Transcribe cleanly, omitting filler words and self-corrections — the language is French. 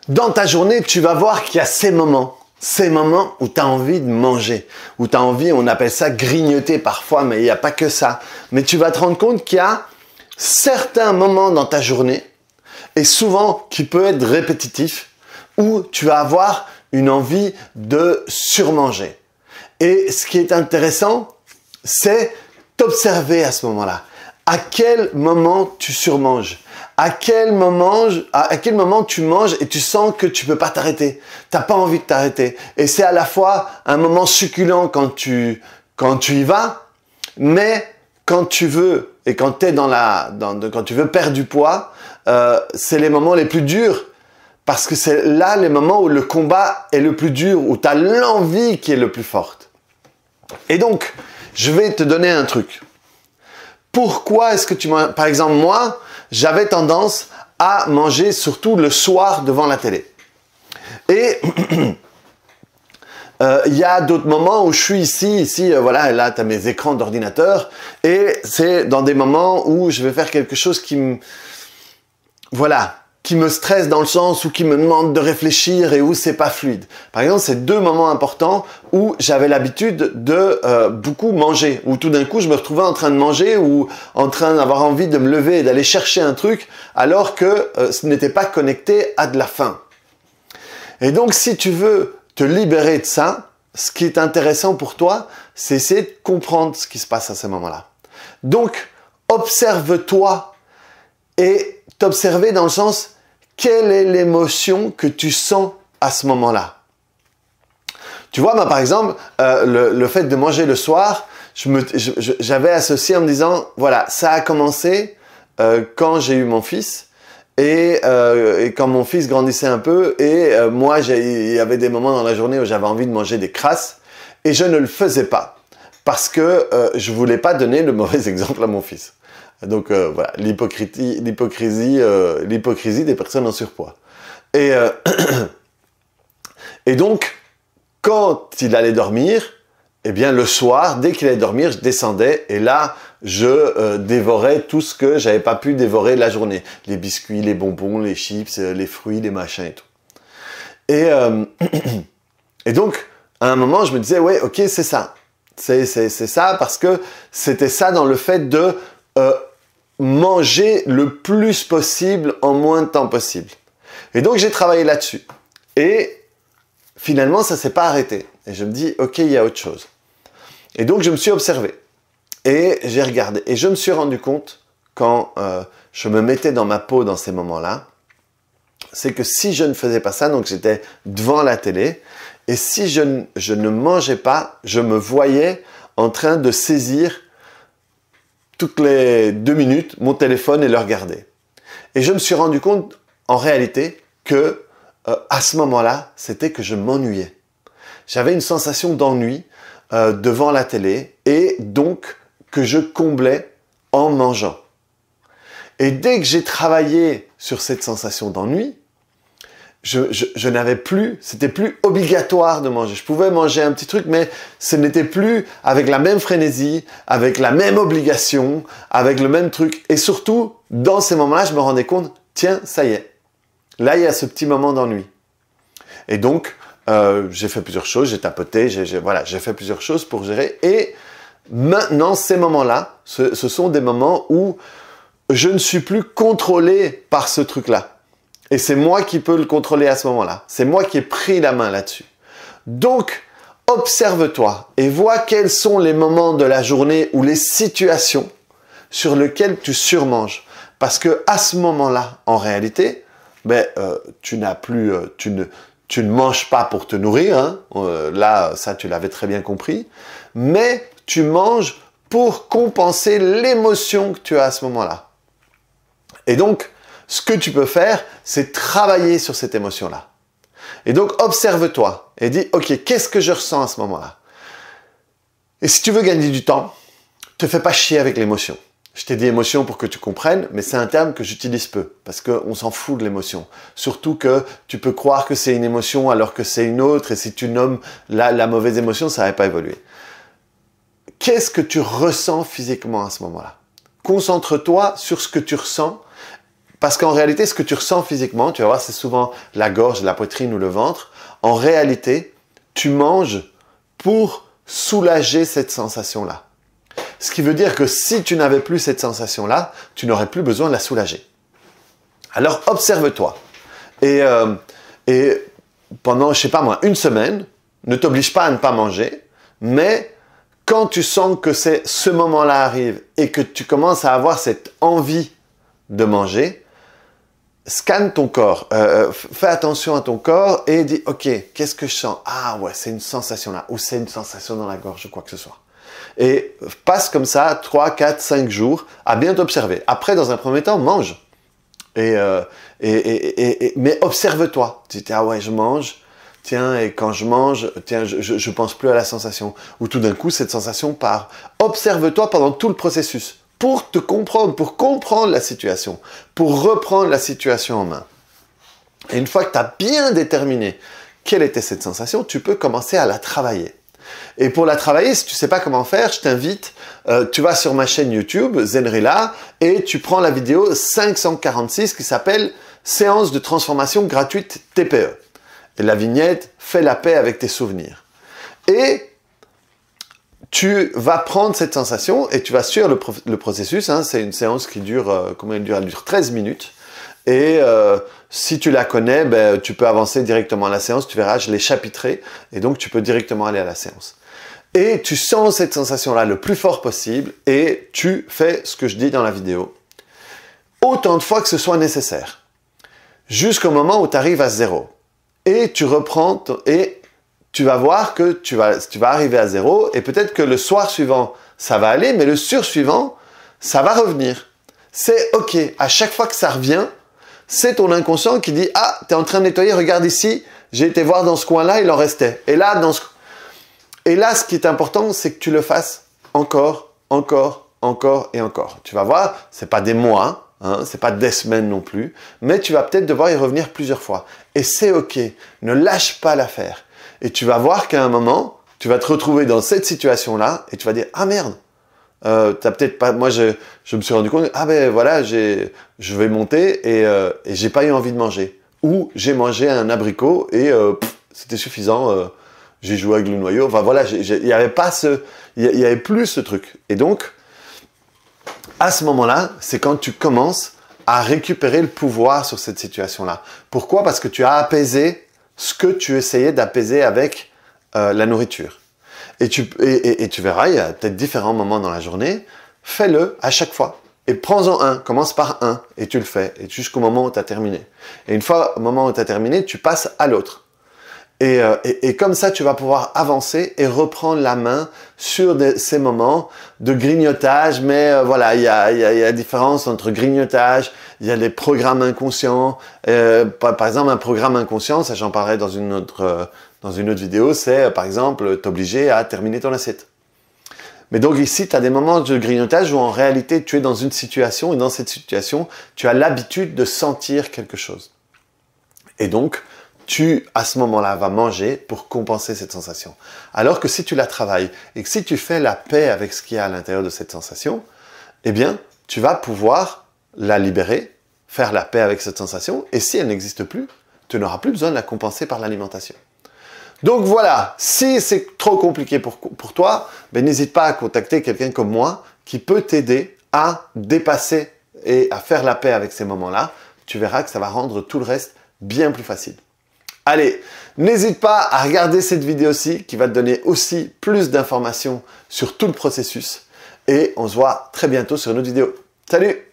Dans ta journée, tu vas voir qu'il y a ces moments où tu as envie de manger, où tu as envie, on appelle ça grignoter parfois, mais il n'y a pas que ça. Mais tu vas te rendre compte qu'il y a certains moments dans ta journée, et souvent qui peut être répétitif, où tu vas avoir une envie de surmanger. Et ce qui est intéressant, c'est t'observer à ce moment-là. À quel moment tu surmanges? À quel moment tu manges et tu sens que tu peux pas t'arrêter. T'as pas envie de t'arrêter. Et c'est à la fois un moment succulent quand tu y vas, mais quand tu veux et quand quand tu veux perdre du poids, c'est les moments les plus durs. Parce que c'est là les moments où le combat est le plus dur, où tu as l'envie qui est le plus forte. Et donc, je vais te donner un truc. Pourquoi est-ce que tu manges? Par exemple, moi, j'avais tendance à manger surtout le soir devant la télé. Et il y a d'autres moments où je suis ici, voilà, là, tu as mes écrans d'ordinateur. Et c'est dans des moments où je vais faire quelque chose qui me stresse dans le sens où qui me demande de réfléchir et où c'est pas fluide. Par exemple, c'est deux moments importants où j'avais l'habitude de beaucoup manger, où tout d'un coup je me retrouvais en train de manger ou en train d'avoir envie de me lever et d'aller chercher un truc alors que ce n'était pas connecté à de la faim. Et donc si tu veux te libérer de ça, ce qui est intéressant pour toi, c'est essayer de comprendre ce qui se passe à ce moment-là. Donc, observe-toi et t'observer dans le sens, quelle est l'émotion que tu sens à ce moment-là? Tu vois, moi par exemple, le fait de manger le soir, j'avais associé en me disant, voilà, ça a commencé quand j'ai eu mon fils et quand mon fils grandissait un peu et moi, il y avait des moments dans la journée où j'avais envie de manger des crasses et je ne le faisais pas parce que je voulais pas donner le mauvais exemple à mon fils. Donc voilà, l'hypocrisie des personnes en surpoids. Et donc, quand il allait dormir, eh bien le soir, dès qu'il allait dormir, je descendais et là, je dévorais tout ce que j'avais pas pu dévorer la journée. Les biscuits, les bonbons, les chips, les fruits, les machins et tout. Et donc, à un moment, je me disais, ouais, ok, c'est ça. C'est ça parce que c'était ça dans le fait de manger le plus possible en moins de temps possible. Et donc j'ai travaillé là-dessus. Et finalement, ça ne s'est pas arrêté. Et je me dis, ok, il y a autre chose. Et donc je me suis observé. Et j'ai regardé. Et je me suis rendu compte, quand je me mettais dans ma peau dans ces moments-là, c'est que si je ne faisais pas ça, donc j'étais devant la télé, et si je ne mangeais pas, je me voyais en train de saisir toutes les 2 minutes mon téléphone et le regarder. Et je me suis rendu compte en réalité que à ce moment-là, c'était que je m'ennuyais. J'avais une sensation d'ennui devant la télé et donc que je comblais en mangeant. Et dès que j'ai travaillé sur cette sensation d'ennui, je n'avais plus, c'était plus obligatoire de manger. Je pouvais manger un petit truc, mais ce n'était plus avec la même frénésie, avec la même obligation, avec le même truc. Et surtout, dans ces moments-là, je me rendais compte, tiens, ça y est. Là, il y a ce petit moment d'ennui. Et donc, j'ai fait plusieurs choses, j'ai tapoté, j'ai fait plusieurs choses pour gérer. Et maintenant, ces moments-là, ce sont des moments où je ne suis plus contrôlé par ce truc-là. Et c'est moi qui peux le contrôler à ce moment-là. C'est moi qui ai pris la main là-dessus. Donc, observe-toi et vois quels sont les moments de la journée ou les situations sur lesquelles tu surmanges. Parce que à ce moment-là, en réalité, tu ne manges pas pour te nourrir. Hein. Là, ça, tu l'avais très bien compris. Mais tu manges pour compenser l'émotion que tu as à ce moment-là. Et donc, ce que tu peux faire, c'est travailler sur cette émotion-là. Et donc, observe-toi et dis, ok, qu'est-ce que je ressens à ce moment-là? Et si tu veux gagner du temps, te fais pas chier avec l'émotion. Je t'ai dit émotion pour que tu comprennes, mais c'est un terme que j'utilise peu, parce qu'on s'en fout de l'émotion. Surtout que tu peux croire que c'est une émotion alors que c'est une autre, et si tu nommes la mauvaise émotion, ça va pas évoluer. Qu'est-ce que tu ressens physiquement à ce moment-là? Concentre-toi sur ce que tu ressens. Parce qu'en réalité, ce que tu ressens physiquement, tu vas voir, c'est souvent la gorge, la poitrine ou le ventre. En réalité, tu manges pour soulager cette sensation-là. Ce qui veut dire que si tu n'avais plus cette sensation-là, tu n'aurais plus besoin de la soulager. Alors, observe-toi. Et pendant, je sais pas moi, une semaine, ne t'oblige pas à ne pas manger, mais quand tu sens que ce moment-là arrive et que tu commences à avoir cette envie de manger, scanne ton corps, fais attention à ton corps et dis « Ok, qu'est-ce que je sens? Ah ouais, c'est une sensation là, ou c'est une sensation dans la gorge, ou quoi que ce soit. » Et passe comme ça 3, 4, 5 jours à bien t'observer. Après, dans un premier temps, mange. Mais observe-toi. Tu dis, ah ouais, je mange. Tiens, et quand je mange, tiens, je pense plus à la sensation. Ou tout d'un coup, cette sensation part. Observe-toi pendant tout le processus. Pour te comprendre, pour comprendre la situation. Pour reprendre la situation en main. Et une fois que tu as bien déterminé quelle était cette sensation, tu peux commencer à la travailler. Et pour la travailler, si tu ne sais pas comment faire, je t'invite, tu vas sur ma chaîne YouTube, Zenrila, et tu prends la vidéo 546 qui s'appelle « Séance de transformation gratuite TPE ». Et la vignette « Fais la paix avec tes souvenirs ». Et tu vas prendre cette sensation et tu vas suivre le processus. Hein, c'est une séance qui dure, combien elle dure? Elle dure 13 minutes. Et si tu la connais, ben, tu peux avancer directement à la séance. Tu verras, je l'ai chapitré. Et donc, tu peux directement aller à la séance. Et tu sens cette sensation-là le plus fort possible. Et tu fais ce que je dis dans la vidéo. Autant de fois que ce soit nécessaire. Jusqu'au moment où tu arrives à 0. Et tu reprends... Et tu vas voir que tu vas arriver à 0. Et peut-être que le soir suivant, ça va aller. Mais le sursuivant, ça va revenir. C'est OK. À chaque fois que ça revient... c'est ton inconscient qui dit « Ah, tu es en train de nettoyer, regarde ici, j'ai été voir dans ce coin-là, il en restait. » Et là, ce qui est important, c'est que tu le fasses encore, encore, encore et encore. Tu vas voir, ce n'est pas des mois, hein, ce n'est pas des semaines non plus, mais tu vas peut-être devoir y revenir plusieurs fois. Et c'est OK, ne lâche pas l'affaire. Et tu vas voir qu'à un moment, tu vas te retrouver dans cette situation-là et tu vas dire « Ah merde !» t'as peut-être pas. Moi, je me suis rendu compte. Ah ben voilà, je vais monter et j'ai pas eu envie de manger. Ou j'ai mangé un abricot et c'était suffisant. J'ai joué avec le noyau. Enfin voilà, il y avait pas il y avait plus ce truc. Et donc, à ce moment-là, c'est quand tu commences à récupérer le pouvoir sur cette situation-là. Pourquoi? Parce que tu as apaisé ce que tu essayais d'apaiser avec la nourriture. Et tu verras, il y a peut-être différents moments dans la journée, fais-le à chaque fois. Et prends-en un, commence par un, et tu le fais, et jusqu'au moment où tu as terminé. Et une fois au moment où tu as terminé, tu passes à l'autre. Et comme ça, tu vas pouvoir avancer et reprendre la main sur ces moments de grignotage. Mais voilà, il y a différence entre grignotage, il y a les programmes inconscients. Par exemple, un programme inconscient, ça j'en parlerai dans une autre vidéo, c'est par exemple t'obliger à terminer ton assiette. Mais donc ici, tu as des moments de grignotage où en réalité, tu es dans une situation et dans cette situation, tu as l'habitude de sentir quelque chose. Et donc, tu, à ce moment-là, vas manger pour compenser cette sensation. Alors que si tu la travailles et que si tu fais la paix avec ce qu'il y a à l'intérieur de cette sensation, eh bien, tu vas pouvoir la libérer, faire la paix avec cette sensation, et si elle n'existe plus, tu n'auras plus besoin de la compenser par l'alimentation. Donc voilà, si c'est trop compliqué pour toi, ben n'hésite pas à contacter quelqu'un comme moi qui peut t'aider à dépasser et à faire la paix avec ces moments-là. Tu verras que ça va rendre tout le reste bien plus facile. Allez, n'hésite pas à regarder cette vidéo-ci qui va te donner aussi plus d'informations sur tout le processus. Et on se voit très bientôt sur une autre vidéo. Salut!